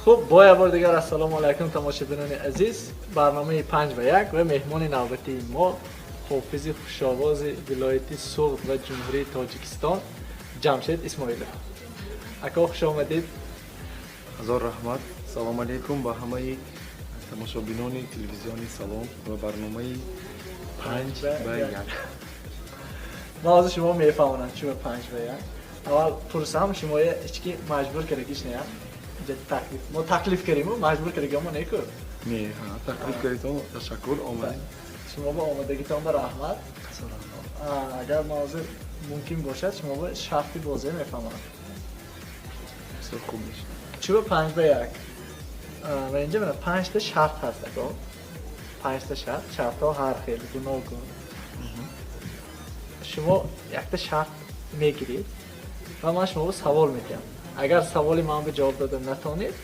خب با یه بار دیگر السلام علیکم تماشاگران عزیز. برنامه 5 و 1 و مهمان نوبتی ما حافظ خوشاواز ولایت سوغد و جمهوری تاجیکستان جمشید اسماعیلov. اکا خوش آمدید. هزار رحمت. سلام علیکم با همه تماشاگران تلویزیونی سلام و برنامه 5 و 1. ما از شما میفهمونم چه 5 و 1. اول پرسم شما هیچکی مجبور کردیش نه؟ تکلیف ما تکلیف کردیم و مجبور کردیم ما نیکو. نه تکلیف کردیم تشکر آمدید. شما با آمدگیتان به رحمت. اگر موضوع ممکن باشد شما با شرطی بازی میفهمم. بسیار خوب میشه. چه 5 به 1. و اینجا من 5 تا شرط هست اگه 5 تا شرط ها هر خیلی گوناگون. شما یک تا شرط میگیرید و من شما سوال میکنم. اگر سوالی من به جواب دادم نتونید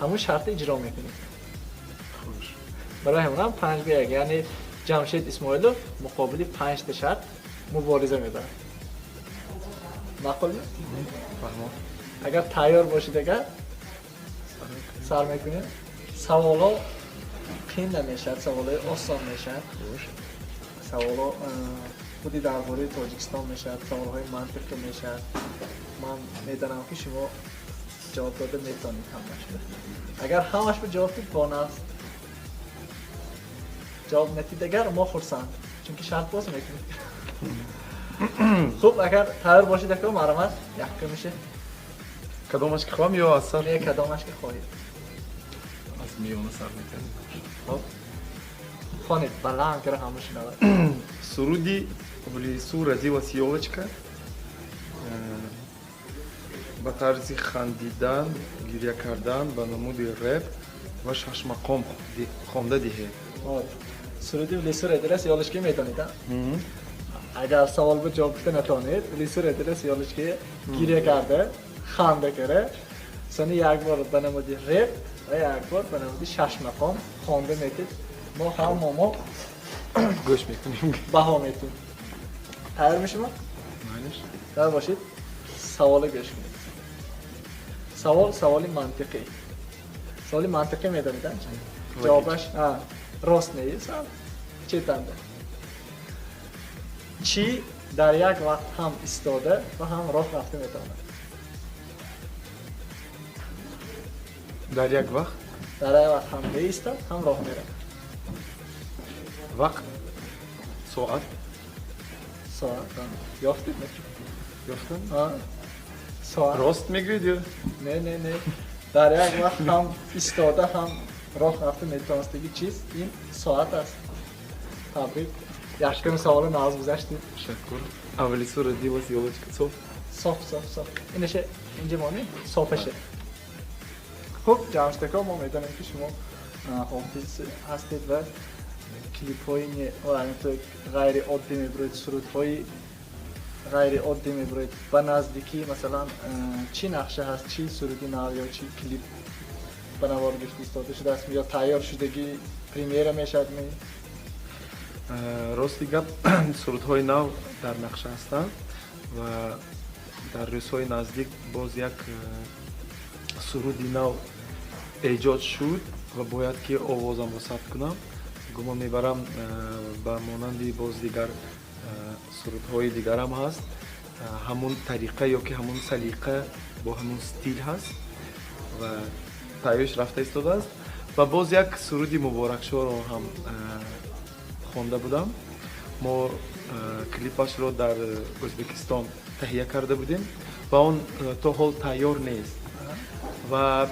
همون شرط اجرا میکنید. خوش. برای همون 5 به 1 یعنی جمشید اسماعیلov مقابل 5 تا شرط مبارزه میبره. معقول نیست؟ فهمم. اگر تیار باشید اگر سر میکنید سوالا قین نمیشد، سوالا آسان میشد. سوالا خودی درباره تاجیکستان میشد، سوالهای منطقی میشد. من میدانم که شما جواب داده میتونید همش. اگر همش به جواب دید بانه است. جواب ندید اگر ما خرسند چون که شرط باز میکنید. خب اگر تیار باشید اگر مرمت یک میشه. کدامش که خواهم یا اثر؟ نه کدامش که خواهید. از میانه سر میکنیم. خب خواهید بلند کرده همه شنود. سرودی в лесу родилась елочка. با طرز خندیدن، گریه کردن، با نمود رپ و شش مقام خوانده دیه. سرودی в лесу родилась елочка میدانید؟ اگر سوال به جواب بده نتونید в лесу родилась елочка گریه کرده، خنده کرده. سنی یک بار به نمود رپ و یک بار به نمود شش مقام خوانده میتید. ما هم ما گوش میکنیم. بها میتیم. تیار میشیم؟ معنیش؟ تیار باشید. سوال گوش کنید. سوالی منطقی. سوالی منطقی میدانید؟ جوابش راست نیست. چی تنده؟ چی در یک وقت هم ایستاده و هم راه رفته میتواند؟ در یک وقت؟ در یک وقت هم ایستاد هم راه میره. وقت؟ ساعت؟ ساعت یافتید یافتن؟ ساعت راست میگوید یا؟ نه در یک وقت هم ایستاده هم راه رفته میتوانستگی چیز این ساعت است. تبریک. یکم سوال ناز گذاشتید. تشکر. اولی سو родилась елочка. صاف اینشه اینجا مانی صافشه. خب جمشتکا ما میدانیم که شما حافظ هستید و کلیپ های غیر عادی میبرید، سرود های غیر عادی میبرید. و نزدیکی مثلا چی نقشه هست، چی سرودی نو یا چی کلیپ بنوار گفتی استاده شده است یا تیار شدگی پریمیره میشد می؟ راستی گپ سرودهای نو در نقشه هستند و در روزهای نزدیک باز یک سرودی نو ایجاد شد و باید که آوازم رو ثبت کنم. گمان میبرم با مانندی باز دیگر سرودهای دیگر هم هست. همون طریقه یا که همون سلیقه با همون استیل هست و تاییدش رفته ایستاده است. و باز یک سرودی مبارک شو رو هم خوانده بودم. ما کلیپش رو در ازبکستان تهیه کرده بودیم و اون تا حال تیار نیست. و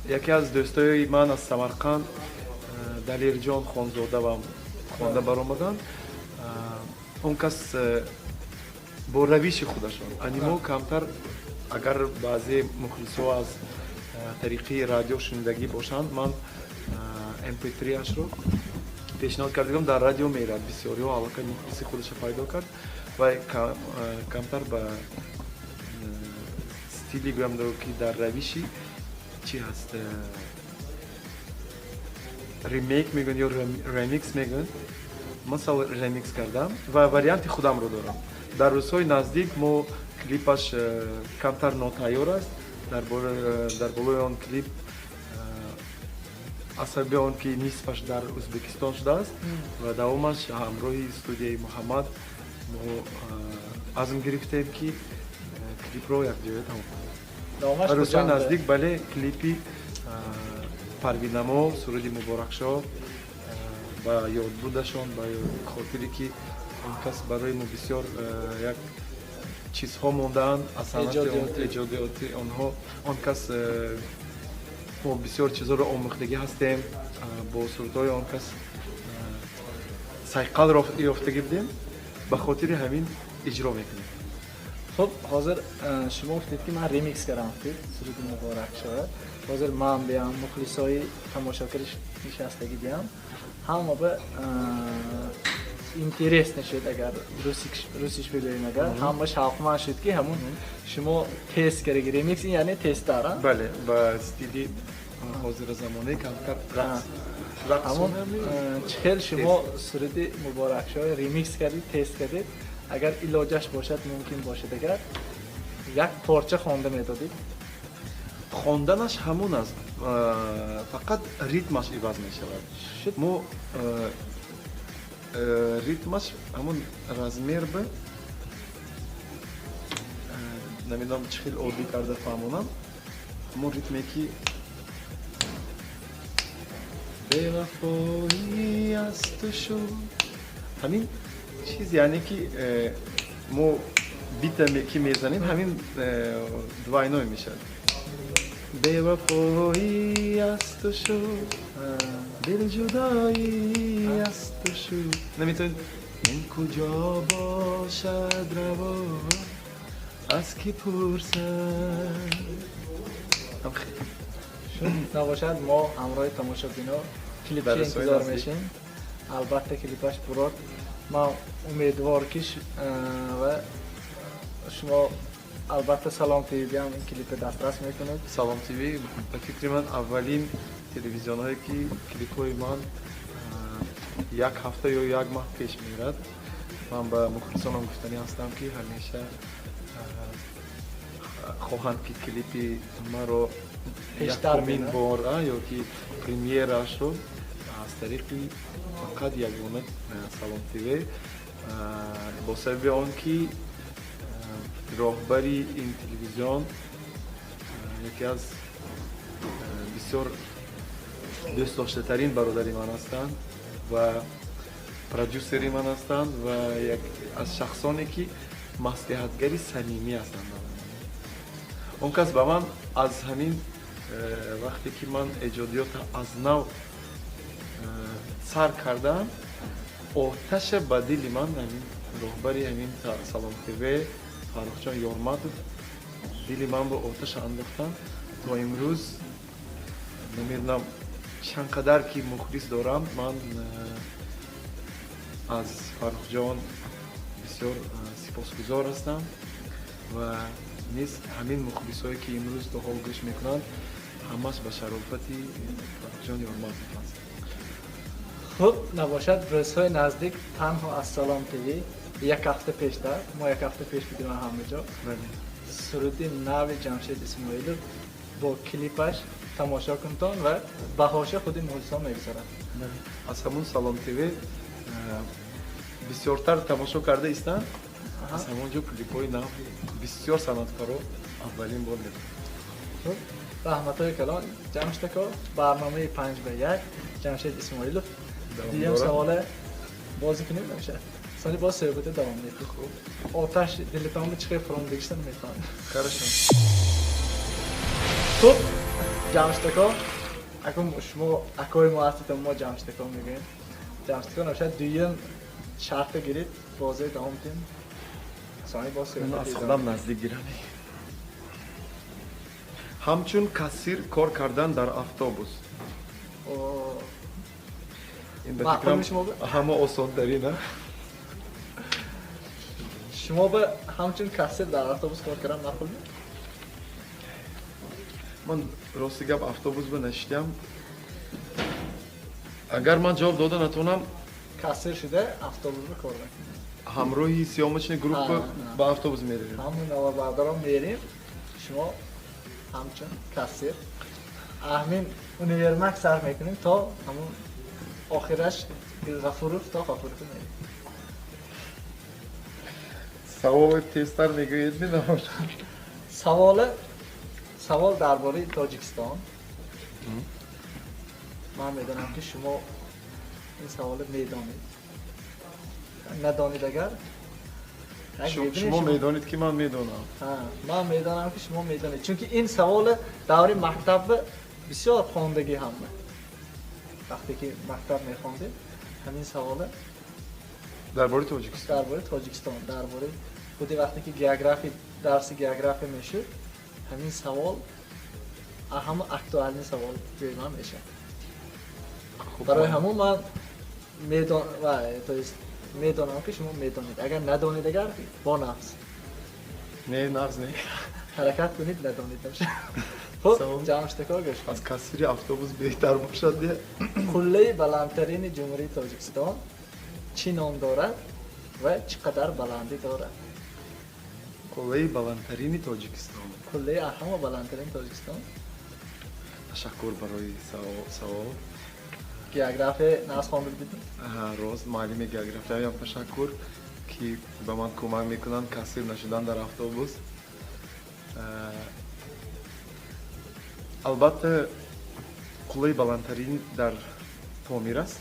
یکی از دوستای من از سمرقند دلیر جان خانزاده و خوانده برآمدن. اون کس با روش خودشان انیمو کمتر اگر بعضی مخلصا از طریقی رادیو شنیدگی باشند من MP3 اش رو پیشنهاد کردم در رادیو میرد. بسیاری ها علاقه مخلصی خودش پیدا کرد و کمتر به استیلی گویم دارو که در روشی چی هست ریمیک میگن یا ریمیکس میگن. مثلا ریمیکس کردم و واریانت خودم رو دارم. در روزهای نزدیک ما کلیپش کمتر ناتیار است. در بالای آن کلیپ асаби он ки нисфаш дар Ӯзбекистон шудааст ва давомаш ҳамроҳи студияи Муҳаммад мо азм гирифтем ки клипро якҷоя тамом кунем. Давомаш рӯзҳои куҷанда? наздик бале клипи Парвинамо суруди Муборакшо ба ёдбудашон ба хотире ки он кас барои мо бисёр як чизҳо мондаанд аз санати эҷодиёти онҳо. Он кас мо бисёр чизҳоро омӯхтагӣ ҳастем, бо сурудҳои он кас сайқалро ёфтагӣ будем, ба хотири ҳамин иҷро мекунем. Хуб, ҳозир шумо гуфтед ки ман ремикс кардам гуфтед суруди Муборакшо. Ҳозир ман биям мухлисои тамошокари нишастагӣ биям ҳама ба интерес нишуд, агар русиш бигӯем, агар ҳама шавқманд шуд ки ҳамун шумо тест кардаги ремикс, ин яъне тестар бале ба стили ҳозира замонаи камтар ҳамун чихел шумо суруди Муборакшо ремикс кардед, тест кардед, агар илоҷаш бошад мумкин бошад агар як порча хонда медодед. Хонданаш ҳамун аст, фақат ритмаш иваз мешавад. Мо ритмаш ҳамун размер ба намедонам чӣ хел оддӣ карда фаҳмонам, ҳамун ритме ки бевафоӣ асту шуд, ҳамин чиз яъне ки мо бита ки мезанем ҳамин двайной мешавад. бевафоӣ асту шуд, дилҷудоӣ асту шуд, наметавонед ин куҷо бошад раво аз ки пурсад. Шуд набошад мо ҳамроҳи тамошобино клипчи интизор мешем. Албатта клипаш бурод. Ман умедвор ки ва шумо албатта Салом ТВ биам ин клипи дастрас мекунед. Салом ТВ ба фикри ман аввалин телевизионое ки клипҳои ман як ҳафта ё як маҳ пеш мерад. Ман ба мухлисонам гуфтанӣ ҳастам ки ҳамеша хоҳанд ки клипи маро якумин бор ё ки премьерашро аз тариқи фақат ягона Салом ТВ бо сабаби он ки роҳбари ин телевизион яке аз бисёр дӯстдоштатарин бародари ман ҳастанд ва продюсери ман ҳастанд ва як аз шахсоне ки маслиҳатгари самимӣ ҳастанд. Он кас ба ман аз ҳамин вақте ки ман эҷодиёта аз нав сар кардам, оташа ба дили ман ҳамин роҳбари ҳамин Салом ТВ Фаррухҷон Ёрматов дили ман бо оташа андохтан. То имрӯз намедонам чанд қадар ки мухлис дорам. Ман аз Фаррухҷон бисёр сипосгузор ҳастам ва низ ҳамин мухлисое ки имрӯз то ҳол гӯш мекунанд ҳамаш ба шарофати Фаррухҷон Ёрматов аст. Хуб, набошад рӯзҳои наздик танҳо аз Салом ТВ як ҳафта пештар, мо як ҳафта пеш будем ҳамаҷо. Суруди нави Ҷамшед Исмоилов бо клипаш тамошо кунтон ва баҳоша худи мухлисон мегузаранд. Аз ҳамун Салом ТВ бисёртар тамошо карда истанд. Аз ҳамон ҷо клипҳои нав бисёр санъаткоро аввалин бор мебинанд. Раҳматҳои калон Ҷамшедако, барномаи 5 ба 1 Ҷамшед Исмоилов. Диям савола бозӣ кунем намешад. Сани боз суҳбате давом мекунем. Оташ дилитон чӣ хел фурӯмдагишта намефаҳмем. Хорошо. Хуб, Ҷамшедако, акум шумо акои мо ҳастед, мо Ҷамшедако мегӯем. Ҷамшедако намешад дуюм шарта гирифт, бозии давом кунем. Сани боз суҳбате. Аз худам наздик гирам. ҳамчун кассир кор кардан дар автобус. Маъқул шумо ҳама осонтарин а? Шумо ба ҳамчун кассир дар автобус кор кардан маъқул ме? Ман рости гап автобус ба нашидам. Агар ман ҷавоб дода натавонам кассир шуда автобус ба кор мекунем. ҳамроҳи сиёмочни группа ба автобус меравем. ҳамун наварбардорон мерем. Шумо ҳамчун кассир همین اونیورمک صرف میکنیم تا همون آخرش غفورف تا غفورف میریم. سوال تستر میگوید میدونم. سوال درباره تاجیکستان. من میدونم که شما این سوال میدانید. ندانید اگر شما میدانید که من میدونم. من میدانم که شما میدانید، چون که این سوال دوره مکتب بسیار خواندگی همه. وقتی که مکتب میخواندید همین سوال درباره تاجیکستان، درباره خودی وقتی که گیوگرافی درس گیوگرافی میشه همین سوال اهم اکتوال سوال به من میشه. برای همون من میدانم که شما میدانید. اگر ندانید اگر با نفس نه نفس نه حرکت کنید ندانید نمیشه. خب جمعش تکار گوش از کسری اتوبوس بهتر باشد دیگه. قله بلندترین جمهوری تاجیکستان چی نام دارد و چقدر بلندی دارد؟ قله بلندترین تاجیکستان. قله اهم بلندترین تاجیکستان. تشکر برای سوال. گیوگرافی ناس خوانده بودید؟ راست معلم گیوگرافی هم تشکر که به من کمک میکنن کثیر نشدن در اتوبوس. البته قله بلندترین در پامیر است.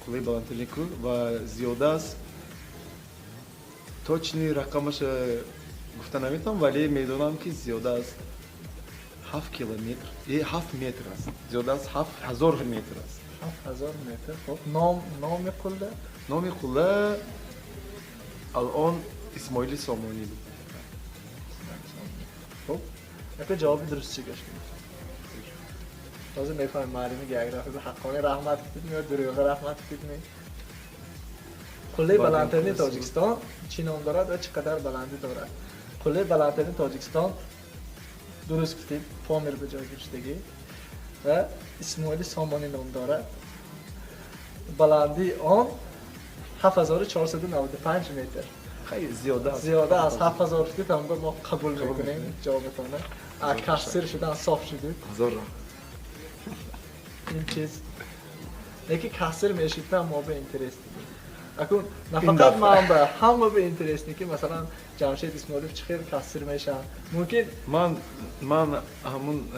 قله بلندترین و زیاده است. точный رقمش گفته نمیتونم ولی میدونم که زیاده است. 7 کیلومتر 7 متر است. زیاده است 7000 متر است. 7000 متر. خب نام قله؟ نام قله الان اسماعیل سامانی بود. خب اگه جواب درست چی گشت؟ لازم میفهمم معلم گیوگرافی به حقانی رحمت کنید یا دروغ رحمت کنید. قله بلندترین تاجیکستان چی نام دارد و چقدر بلندی دارد؟ قله بلندترین تاجیکستان درست گفتید پامیر به جای گشتگی و اسماعیل سامانی نام دارد. بلندی آن 7495 متر. خیلی زیاده است. زیاده است. 7000 فیت هم ما قبول میکنیم جوابتونه. کثیر شدن صاف شدید. هزار این چیز یکی کثیر میشید ما به اینترست اکون نه فقط من به همه به اینترست که مثلا جمشید اسماعیلوف چه خیر کثیر میشن. ممکن من همون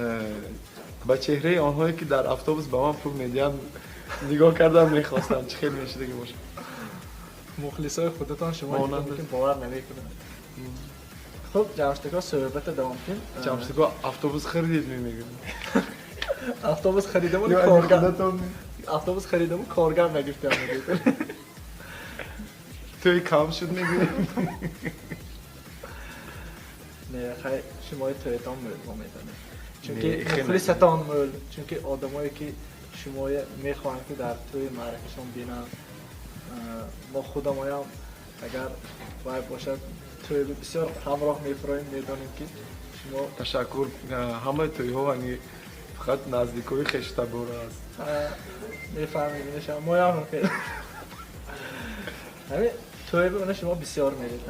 با چهره آنهایی که در اتوبوس به من پول میدن نگاه کردم میخواستم چه خیر میشه دیگه باشه. مخلصای خودتان شما ممکن باور نمیکنن. خب جمشیدکا صحبت دوام کن. جمشیدکا اتوبوس خریدید میگم. اتوبوس خریدم کارگر. اتوبوس خریدم کارگر نگرفتم میگم. توی کام شد میگی. نه خیلی شمای تویتان مول میدانه. چون که مخلصتان مول، چون که آدمایی که شمای میخوان که در توی معرکشون بینن ما خودمایم اگر باید باشد توی بسیار همراه میفراییم میدانیم که شما تشکر. همه توی ها یعنی فقط نزدیکوی خشته بوره است. میفهمید نشم ما هم خیلی همین توی به شما بسیار میرید.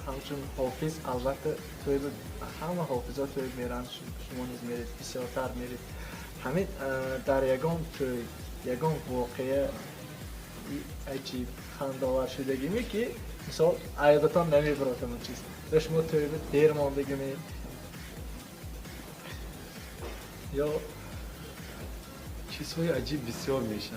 همچون حافظ البته توی همه حافظات توی میرن شما نیز میرید بسیارتر میرید. همین در یگان واقعه عجیب خنده‌آور شدگی می که مثال عیادتان نمیبراتم اون چیز در شما توی دیر ماندگی می یا چیزهای عجیب بسیار میشن.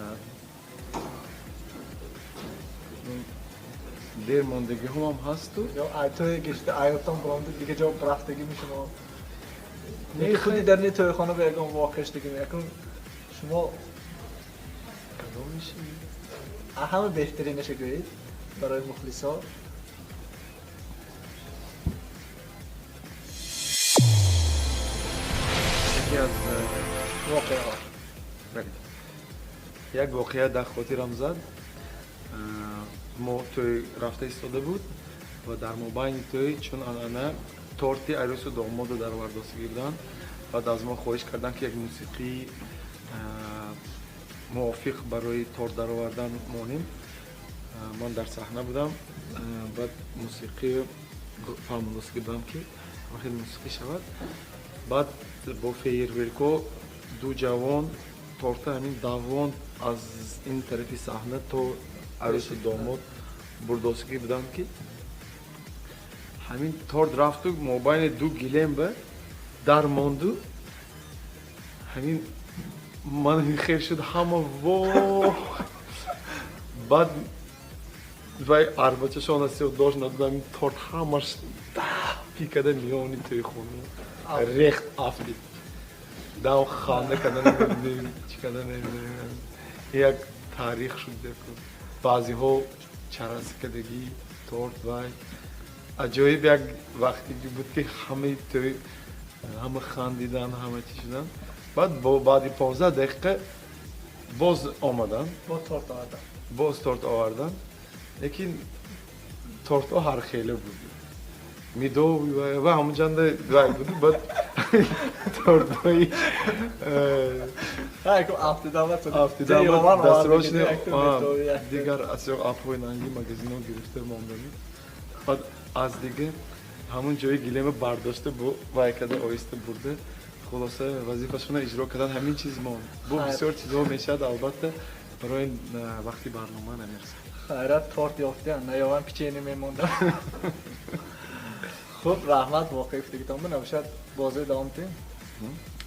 دیر ماندگی هم هست تو یا توی گشته عیادتان برانده دیگه جا برفتگی می شما نه خودی در نی توی خانه به یگان واقع شدگی می اکن شما کدام میشه؟ همه بهترینش گوید برای مخلصا. یکی از واقعه ها یک واقعه در خاطرم زد. ما توی رفته ایستاده بود و در مابین توی چون آنانه تورتی عروس و داماد در ورداست گیردن بعد از ما خواهش کردن که یک موسیقی موافق برای تورت در آوردن مانیم. من در صحنه بودم بعد موسیقی فهمیدم که آخر موسیقی شود. بعد با فیرورکو دو جوان تورته همین دوان از این طرفی صحنه تو عروس و داماد برداشتگی بودن که همین تورت رفت و موبایل دو گیلم به در ماندو همین من خیر شد همه و بعد وای арбача шона се одош на дам торт хамаш пикаде миони тои хуни рехт афли дав хана кадан чикадан як таърих шуд деку баъзиҳо чараскадагӣ торт вай аҷоиб як вақте ки буд ки ҳамаи тои ҳама хандидан ҳама чӣ шудан баъд баъди 15 дақиқа боз омадан боз торт овардан лекин тортҳо ҳархела буд медови ва ҳамаҷанда вай буд баъд тортҳои дастирошни дигар асёқ апҳои нанги магазинҳо гирифта мондани баъд аз дигар ҳамон ҷои гилема бардошта бо вай када оҳиста бурда хулоса вазифашона иҷро кардан ҳамин чиз монд бо бисёр чизҳо мешавад албатта барои вақти барнома намерасад хайрат торт ёфтиан наёван печени мемондам хуб раҳмат воқеи гуфтагитон бинавошад бозии давом диҳем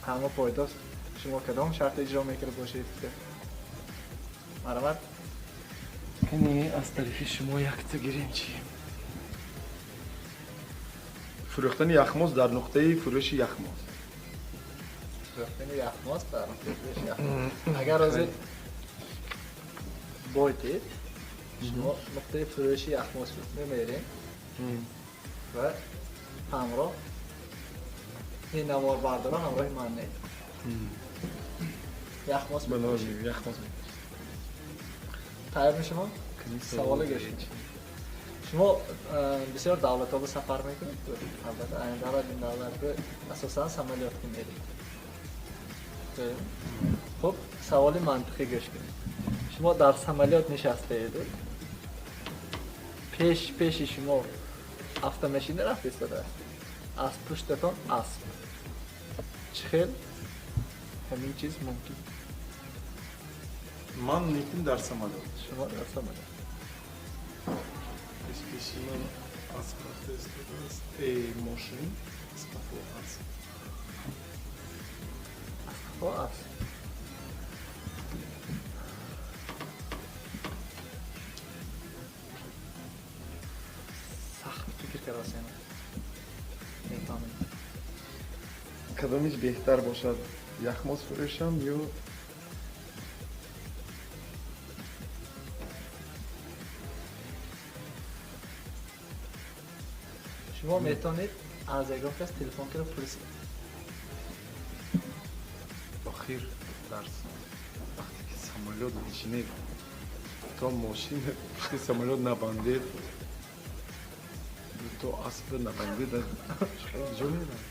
ҳама пойдост шумо кадом шарт иҷро мекард бошед марамат кани аз тарафи шумо якта гирем чи фурӯхтани яхмоз дар нуқтаи фурӯши яхмоз фурӯхтани яхмоз дар нуқтаи фурӯши яхмоз агар ҳозир бойтед шумо нуқтаи фурӯши яхмоз мемерем ва ҳамроҳ ин наворбардора ҳамроҳи ман не яхмоз тайёр мешавам саволе гӯш шумо бисёр давлатҳо сафар мекунед албатта айндаро ин давлатҳо асосан самолётка меред хуб саволи мантиқӣ гӯш кунед шумо дар самолёт нишастаеду пеши шумо автомашина рафт истодааст аз пуштатон асп чӣ хел ҳамин чиз мумкин ман мекун дар самолёт шумо дар самолёт пеши ман асп рафта истодааст мошин аспафо асп аспафо асп кадомиш беҳтар бошад яхмоз фурӯшам ё шумо метавонед аз ягон кас телефонкиро пурсед охир дар вақте ки самолёт нишинед то мошина пушти самолёт набандед то аспа набандед ҷо мерад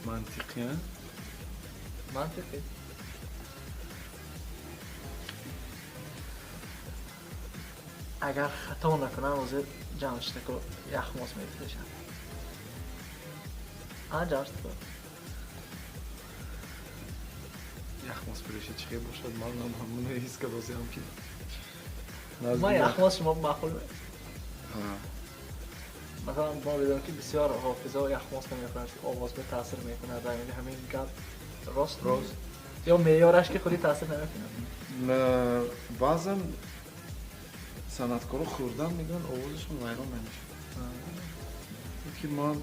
мантиқи мантиқи агар хато накунам ҳозир ҷамшитако яхмоз мефурӯшад ҷамшитако яхмоз фурӯши чӣ хел бошад ман ҳамуна ҳис кардозиам ки ман яхмоз шумо маъқул مثلا ما بدونیم که بسیار حافظه و یخماس نمی‌خورند که آواز به تاثیر میکنه در این همین گپ راست یا معیارش که خودی تاثیر نمیکنه بعضا صنعتکارا خوردن میگن آوازشون ویران نمیشه که من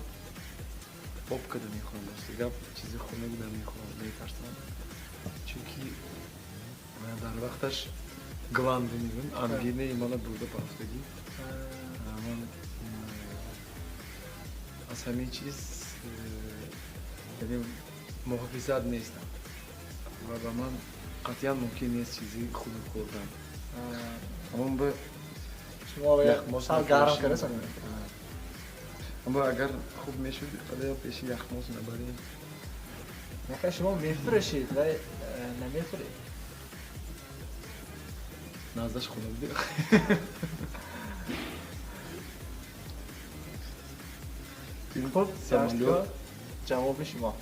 آب کده میخورم دیگه چیزی خنک نمیخورم میترسم چون که در وقتش گلاند میگن انگینه ایمان بوده پافتگی من از همین چیز یعنی محافظت نیستم و با من قطعا ممکن نیست چیزی خود خوردن اما به شما باید سال گرم کرده سنید اما اگر خوب میشود قدر پیشی یخماز نبریم نخیر شما میفرشید و نمیفرید نازدش خونه بودی این خب سمالیات جواب شما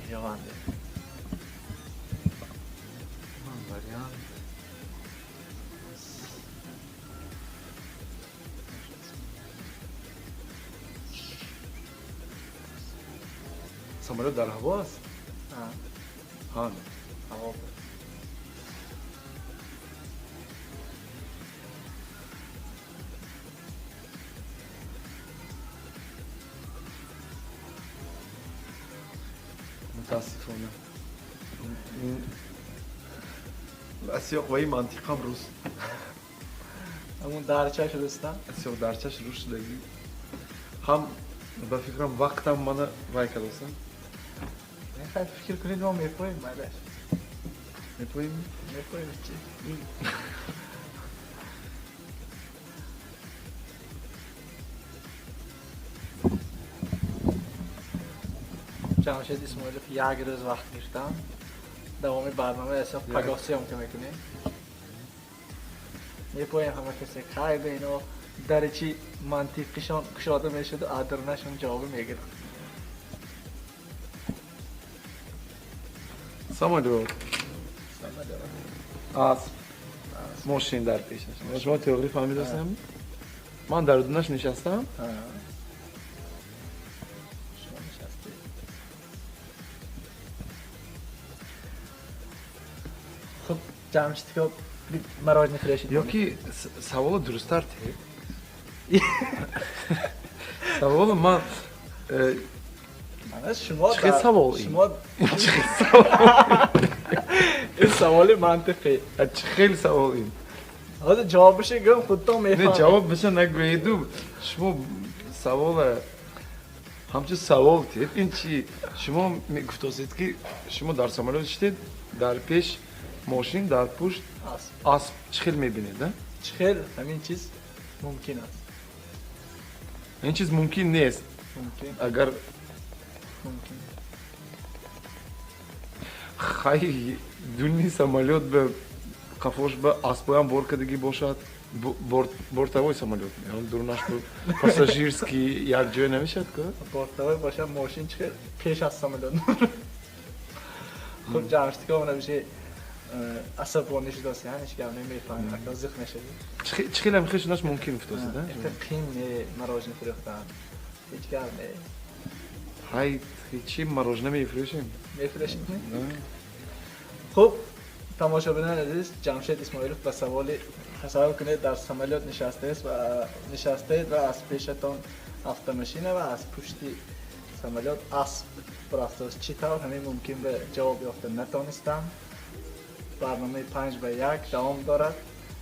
یوانده سمالیات در هوا است. ها هوا متاسفانه این اسیاق و این منطقه هم روز همون درچه شدستم اسیاق درچش روش شدگی هم به فکرم وقتم منه وای کردستم خیلی فکر کنید ما میپاییم مالش میپویم میپاییم چی؟ جمشید اسماعیلوف یک روز وقت گرفتم دوام برنامه حساب پگاسی هم که میکنیم میپاییم همه کسی خیلی اینو در چی منطقشان کشاده میشد و ادرنشون جواب میگیرن سمالیات از ماشین در پیشش شما تئوری فهمید هستم من در دونش نشستم خب جمشید که مراج نفرشید یا که سوال درستر تی سوال من شما چه سوال این؟ شما این سوال منطقی چه خیلی سوال این حالا جوابش گم خودتون میفهمید نه جواب بشه نگویدو شما سوال همچه سوال تید این چی شما میگفتید که شما در سمالیات شدید در پیش ماشین در پشت اسب چه خیلی میبینید نه؟ چخیل همین چیز ممکن است این چیز ممکن نیست ممکن اگر ممکن خیلی دونی سمالیات به قفاش به اسبای هم بار کردگی باشد بورتوای سمالیات یعنی درونش به پاساژیرسکی یک جای نمیشد که بارتوای باشه ماشین چخیل پیش از سمالیات خب جمشید که اون نمیشه عصبانی شده است یعنی هیچ گم نمیفهمه حتی زخم نشده چه خیلی هم خیلیش ممکن افتاده نه؟ قیم مراج نفروختن هیچ گم نه های هیچی مراج نمیفروشیم میفروشید نه؟ خب تماشاگران عزیز جمشید اسماعیلوف به سوال تصور کنید در سمالیات نشسته و از پیشتان автомашина و از پشت سمالیات اسب رفته است چطور همین ممکن به جواب یافته نتانستم برنامه 5-1 دوام دارد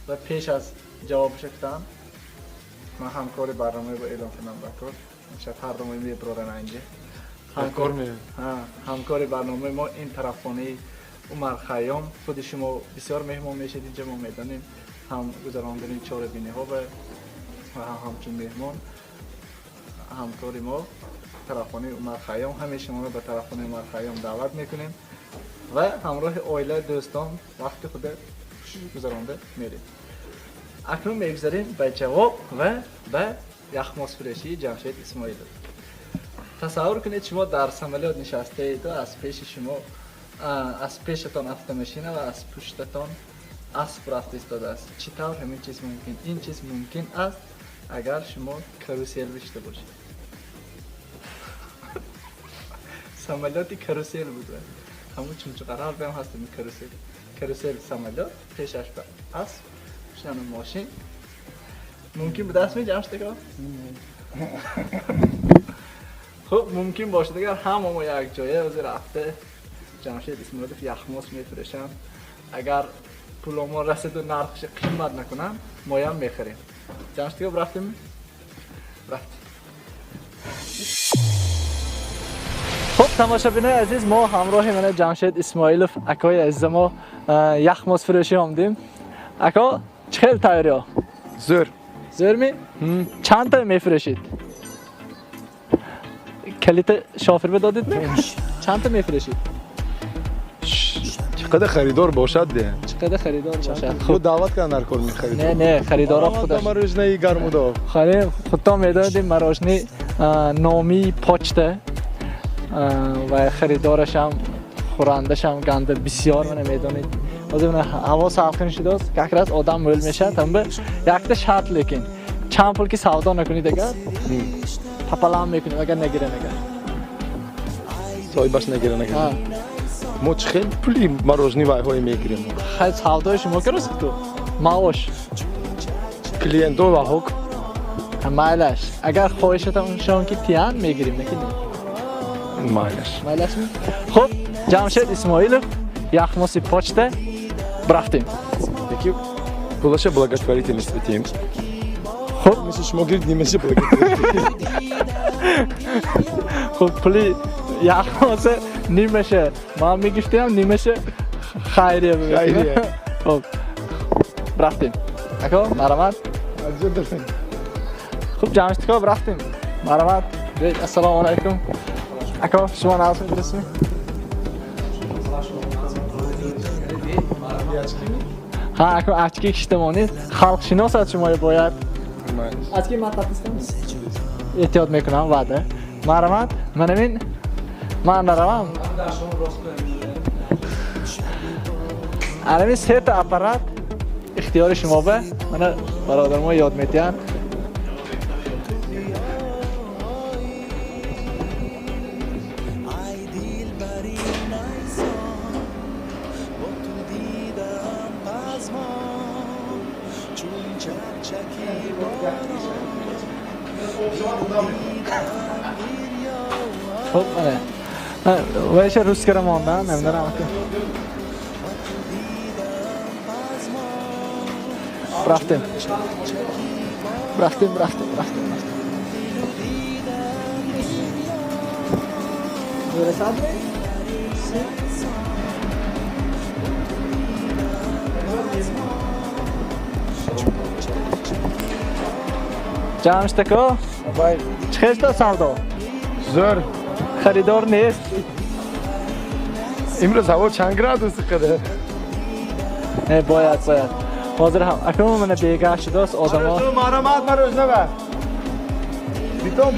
و پیش از جواب شکتم من همکار برنامه با اعلام کنم بکر شاید هر دومی میبرارن اینجا همکار برنامه ما این طرفانه عمر خیام خود شما بسیار مهمان میشید اینجا ما میدانیم هم گذراندن 4 بینی ها و همچون مهمان همکار ما طرفانه عمر خیام همه شما رو به طرفانه عمر خیام دعوت میکنیم و همراه عائله دوستان وقت خود گذرانده میریم اکنون میگذاریم به جواب و به یخماس فروشی جمشید اسماعیلوف تصور کنید شما در سمالیات نشسته اید و از پیش شما از پیشتان автомашина و از پشتتان اسب رفته ایستاده است چطور همین چیز ممکن این چیز ممکن است اگر شما کاروسل داشته باشید سمالیاتی کاروسل بود همون چون قرار بهم هست این کاروسل سمالیات پیشش به اسب شن ماشین ممکن به دست میجمش دیگه خب ممکن باشه دیگر همه ما یک جایه از رفته جمشید اسماعیلوف یخماس میفروشن اگر پول ما رسید و نرخش قیمت نکنن ما هم میخریم جمشید دیگه رفتیم خب تماشابینای عزیز ما همراه من جمشید اسماعیلوف اکای عزیز ما یخماس فروشی آمدیم اکا چخیل تایری ها؟ زور می؟ چند تا میفروشید؟ کلیت شافر بدادید می؟ چند تا میفروشید؟ چقدر خریدار باشد ده. چقدر خریدار باشد. خب دعوت کن هر کار می‌خرید. نه خریدارا خودش. مروجنه گرمودا. خالی خودتا میدادیم مروجنی نامی پاچته و خریدارش هم خورندش هم گنده بسیار من میدونید. از اون هوا ساخن شده است که اگر از آدم مول میشه تنبه یک شرط لیکن چند پول کی سودا نکنید اگر پاپلام میکنید اگر نگیره نگه صاحبش نگیره ما خیلی پولی مروجنی وای های میگیریم خیلی سودای شما کرست تو ماوش کلیانتو و حق مایلش اگر خواهشتون شون کی تیان میگیریم نکنید مایلش خب جمشید اسماعیل یخماسی پاچته برفتیم یکی پولش благотворительность بتیم خب میشه شما گرید نیمشه благотворительность خب پولی یخماسی نیمشه ما میگفتیم نیمشه خیریه ببینیم خب برفتیم اکو مرحمت خب جمشتکا برفتیم مرحمت السلام علیکم اکو شما نازم برسیم ها اکو اچکی کشتمانی خلق شناس از شما باید اچکی مطلب نیستم احتیاط میکنم وعده مرحمت من نروم الان سه تا اپارات اختیار شما به من برادر ما یاد میتین خب نه وایش روز کرده ماندن نمیدونم رفتیم جمشتکو چه تا سودا زور خریدار نیست امروز هوا چند گراد قده نه باید حاضر هم اکنون من بیگاه شده است آدم ها مرحمت مروجنه بر بیتون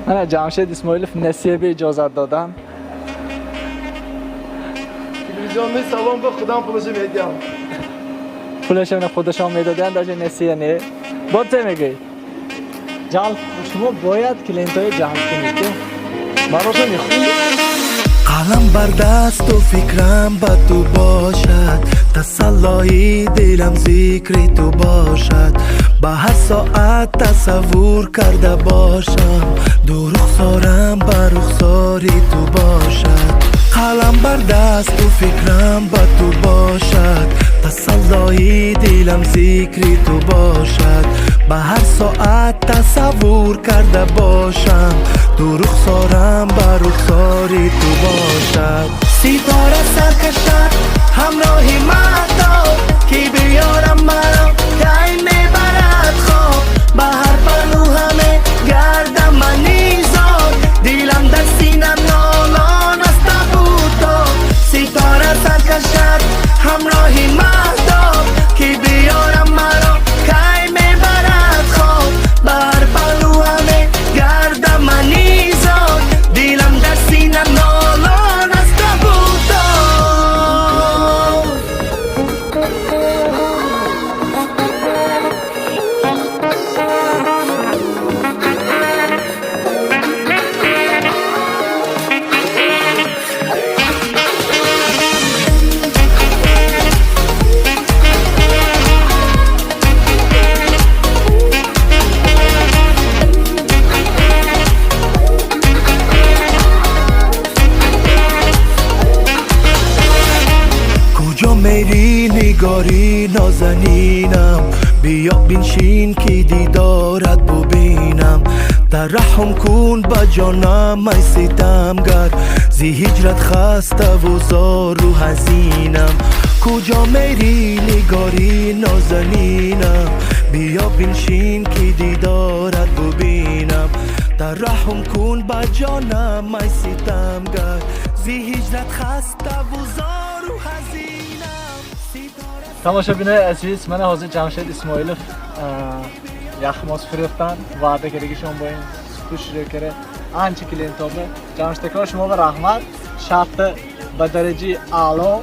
من جمشید اسماعیل نسیه به اجازت دادن تلویزیون می سلام به خودم پولش میدیم پولش من خودشان میدادن داشته نسیه نه باید چه میگی؟ جال شما باید کلینتای جمع کنید مروجنه میخونی قلم بر دست و فکرم با تو باشد تسلای دلم ذکر تو باشد با هر ساعت تصور کرده باشم دو رخسارم بر رخساری تو باشد قلم بر دست و فکرم با تو باشد تسلای دلم ذکر تو باشد با هر ساعت تصور کرده باشم دو رخسارم بر رخساری تو باشد ستاره سرکشد همراهی مهتاب کی بیارم مرا کی میبرد خواب به هر پلو همه گردم من نیزاد دلم در سینم نالان است بودم ستاره سرکشد همراهی مهتاب کی بیارم مرا کی میبرد خواب به هر پلو همه گردم من نیزاد دلم در سینم نالان است بودم میری نگاری نازنینم بیا بنشین که دیدارت ببینم ترحم کن با جانم ای ستمگر زی هجرت خسته و زار و حزینم کجا میری نگاری نازنینم بیا بنشین که دیدارت ببینم ترحم کن با جانم ای ستمگر زی هجرت خسته و زار و حزینم تماشابین عزیز، من حاضر جمشید اسماعیلوف یخماس فروختن وعده کرده که شما با این سکوش شروع کرده آنچه کلینتا به جمشتکا شما به رحمت شرط به درجه اعلا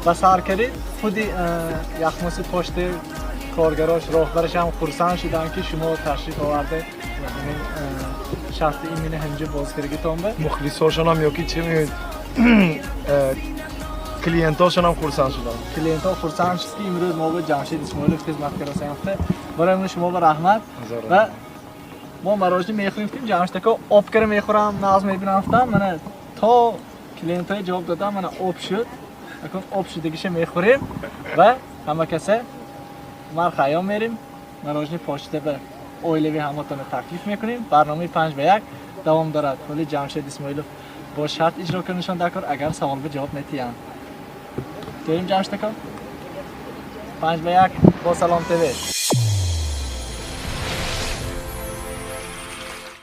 بسر کردید. خودی یخماسی پشت کارگراش راهبرش هم خرسان شدن که شما تشریف آورده و این شرط ایمین هنجه بازگیرگی تان به مخلصاشون هم یا که چی میگوید کلینتاشون هم خرسان شدن. کلینتا خرسان شد که امروز ما به جمشید اسماعیلوف خدمت کرده سیافته برای امروز شما به رحمت و ما مراجعه میخوریم که جمشتکا آب کرده میخورم ناز میبینم من تا کلینتای جواب دادم من آب شد اکنون آب شدگیشه میخوریم و همه کسه مر خیام میریم مراجعه پاشته به اویلوی همتون تکلیف میکنیم. برنامه 5 به 1 دوام دارد ولی جمشید اسماعیلوف با شرط اجرا کردنشان دکار اگر سوال به جواب نتیان داریم جمشتکا 5 به 1 با سلام تیوی.